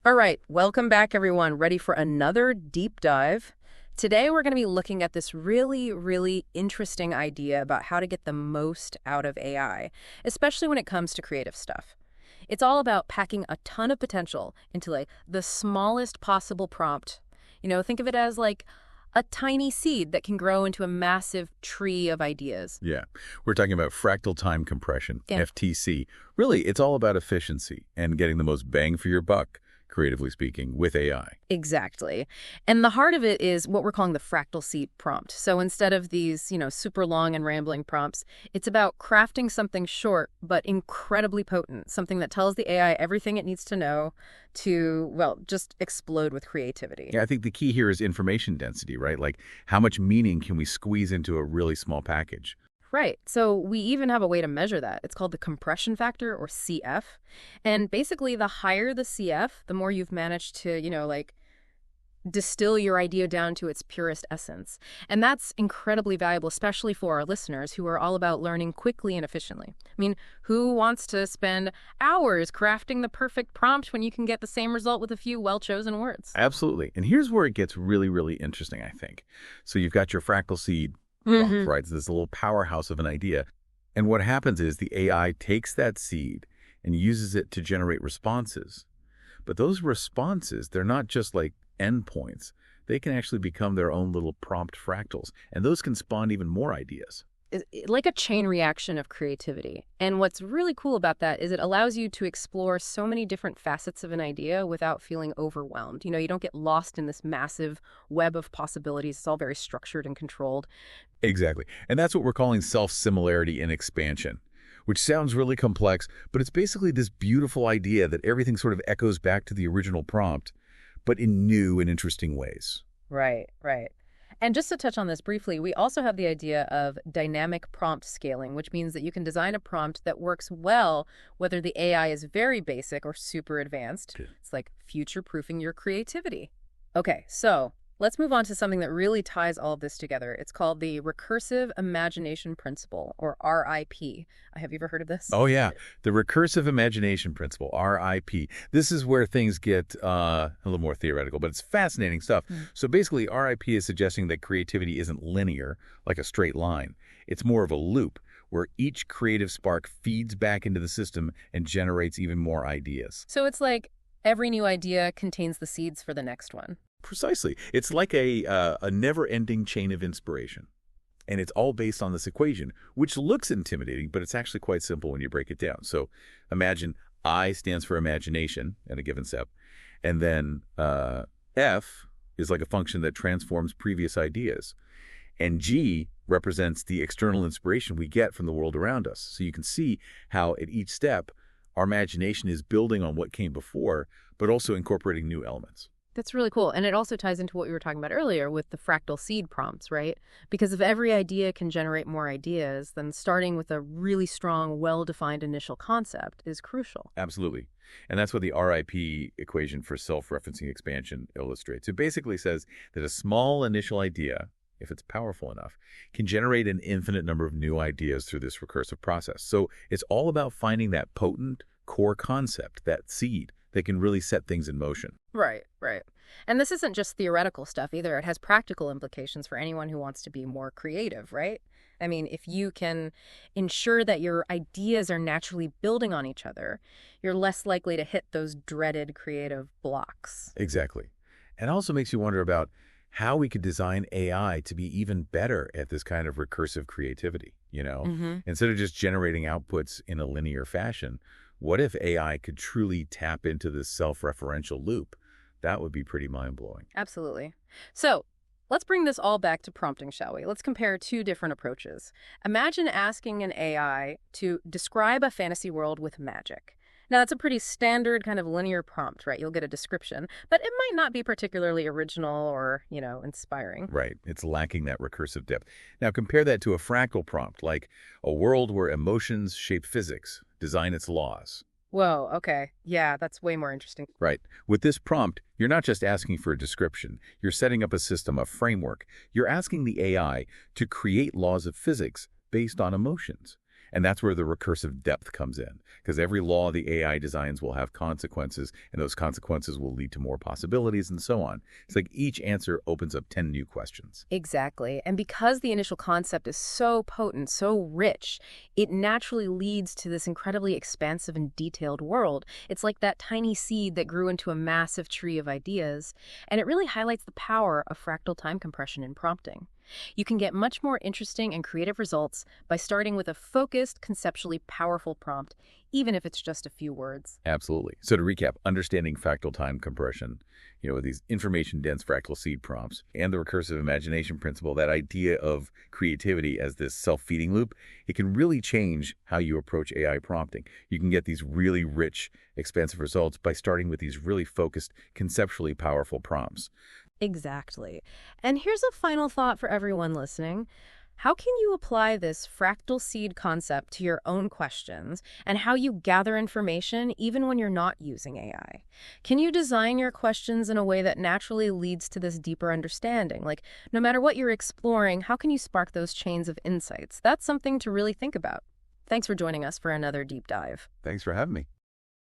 All right, welcome back, everyone. Ready for another deep dive? Today, we're going to be looking at this really interesting idea about how to get the most out of AI, especially when it comes to creative stuff. It's all about packing a ton of potential into the smallest possible prompt. Think of it as like a tiny seed that can grow into a massive tree of ideas. Yeah, we're talking about fractal time compression, Yeah. FTC. Really, it's all about efficiency and getting the most bang for your buck, creatively speaking, with AI. Exactly. And the heart of it is what we're calling the fractal seed prompt. So instead of these, super long and rambling prompts, it's about crafting something short but incredibly potent, something that tells the AI everything it needs to know to, well, just explode with creativity. Yeah, I think the key here is information density, right? Like, how much meaning can we squeeze into a really small package? Right. So we even have a way to measure that. It's called the compression factor, or CF. And basically, the higher the CF, the more you've managed to, distill your idea down to its purest essence. And that's incredibly valuable, especially for our listeners who are all about learning quickly and efficiently. I mean, who wants to spend hours crafting the perfect prompt when you can get the same result with a few well-chosen words? Absolutely. And here's where it gets really interesting, I think. So you've got your fractal seed prompt, right? So this little powerhouse of an idea. And what happens is the AI takes that seed and uses it to generate responses. But those responses, they're not just like endpoints. They can actually become their own little prompt fractals. And those can spawn even more ideas. Like a chain reaction of creativity. And what's really cool about that is it allows you to explore so many different facets of an idea without feeling overwhelmed. You don't get lost in this massive web of possibilities. It's all very structured and controlled. Exactly. And that's what we're calling self-similarity in expansion, which sounds really complex, but it's basically this beautiful idea that everything sort of echoes back to the original prompt, but in new and interesting ways. Right. And just to touch on this briefly, we also have the idea of dynamic prompt scaling, which means that you can design a prompt that works well whether the AI is very basic or super advanced. It's like future-proofing your creativity. Okay, so let's move on to something that really ties all of this together. It's called the Recursive Imagination Principle, or RIP. Have you ever heard of this? Oh, yeah. The Recursive Imagination Principle, RIP. This is where things get a little more theoretical, but it's fascinating stuff. So basically, RIP is suggesting that creativity isn't linear, like a straight line. It's more of a loop, where each creative spark feeds back into the system and generates even more ideas. So it's like every new idea contains the seeds for the next one. Precisely. It's like a never-ending chain of inspiration. And it's all based on this equation, which looks intimidating, but it's actually quite simple when you break it down. So imagine I stands for imagination at a given step. And then F is like a function that transforms previous ideas. And G represents the external inspiration we get from the world around us. So you can see how at each step, our imagination is building on what came before, but also incorporating new elements. That's really cool. And it also ties into what we were talking about earlier with the fractal seed prompts, right? Because if every idea can generate more ideas, then starting with a really strong, well-defined initial concept is crucial. Absolutely. And that's what the RIP equation for self-referencing expansion illustrates. It basically says that a small initial idea, if it's powerful enough, can generate an infinite number of new ideas through this recursive process. So it's all about finding that potent core concept, that seed, that can really set things in motion. Right. And this isn't just theoretical stuff either. It has practical implications for anyone who wants to be more creative, right? I mean, if you can ensure that your ideas are naturally building on each other, you're less likely to hit those dreaded creative blocks. Exactly. And it also makes you wonder about how we could design AI to be even better at this kind of recursive creativity, Instead of just generating outputs in a linear fashion, what if AI could truly tap into this self-referential loop? That would be pretty mind-blowing. Absolutely. So let's bring this all back to prompting, shall we? Let's compare two different approaches. Imagine asking an AI to describe a fantasy world with magic. Now, that's a pretty standard kind of linear prompt, right? You'll get a description, but it might not be particularly original or, inspiring. Right. It's lacking that recursive depth. Now, compare that to a fractal prompt, like a world where emotions shape physics, design its laws. Whoa, okay. Yeah, that's way more interesting. Right. With this prompt, you're not just asking for a description. You're setting up a system, a framework. You're asking the AI to create laws of physics based on emotions. And that's where the recursive depth comes in, because every law the AI designs will have consequences, and those consequences will lead to more possibilities and so on. It's like each answer opens up 10 new questions. Exactly. And because the initial concept is so potent, so rich, it naturally leads to this incredibly expansive and detailed world. It's like that tiny seed that grew into a massive tree of ideas, and it really highlights the power of fractal time compression in prompting. You can get much more interesting and creative results by starting with a focused, conceptually powerful prompt, even if it's just a few words. Absolutely. So to recap, understanding fractal time compression, with these information-dense fractal seed prompts and the recursive imagination principle, that idea of creativity as this self-feeding loop, it can really change how you approach AI prompting. You can get these really rich, expansive results by starting with these really focused, conceptually powerful prompts. Exactly. And here's a final thought for everyone listening. How can you apply this fractal seed concept to your own questions and how you gather information even when you're not using AI? Can you design your questions in a way that naturally leads to this deeper understanding? Like, no matter what you're exploring, how can you spark those chains of insights? That's something to really think about. Thanks for joining us for another deep dive. Thanks for having me.